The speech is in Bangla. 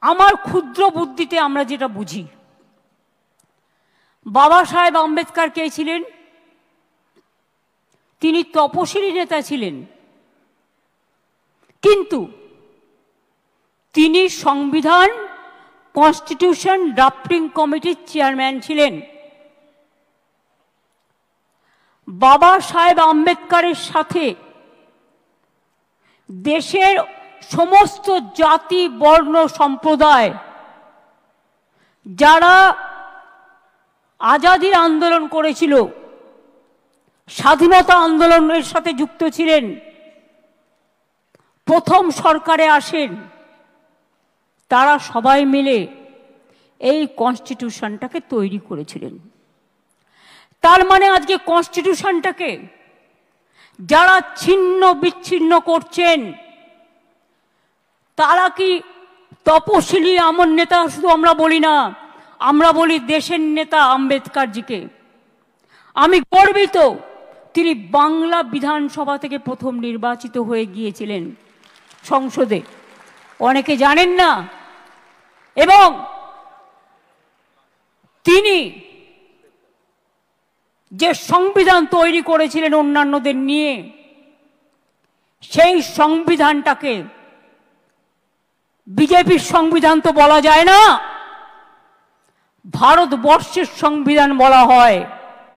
আমার ক্ষুদ্র বুদ্ধিতে আমরা যেটা বুঝি, বাবা সাহেব আম্বেদকর কে ছিলেন? তিনি তপশিলি নেতা ছিলেন, কিন্তু তিনি সংবিধান কনস্টিটিউশন ড্রাফটিং কমিটির চেয়ারম্যান ছিলেন। বাবা সাহেব আম্বেদকরের সাথে দেশের সমস্ত জাতি বর্ণ সম্প্রদায় যারা আজাদির আন্দোলন করেছিল, স্বাধীনতা আন্দোলনের সাথে যুক্ত ছিলেন, প্রথম সরকারে আসেন, তারা সবাই মিলে এই কনস্টিটিউশনটাকে তৈরি করেছিলেন। তার মানে আজকে কনস্টিটিউশনটাকে যারা ছিন্ন বিচ্ছিন্ন করছেন, তারা কি তপশিলি আমার নেতা? শুধু আমরা বলি না, আমরা বলি দেশের নেতা আম্বেদকরজিকে। আমি গর্বিত, তিনি বাংলা বিধানসভা থেকে প্রথম নির্বাচিত হয়ে গিয়েছিলেন সংসদে, অনেকে জানেন না। এবং তিনি যে সংবিধান তৈরি করেছিলেন অন্যান্যদের নিয়ে, সেই সংবিধানটাকে বিজেপির সংবিধান তো বলা যায় না, ভারতবর্ষের সংবিধান বলা হয়।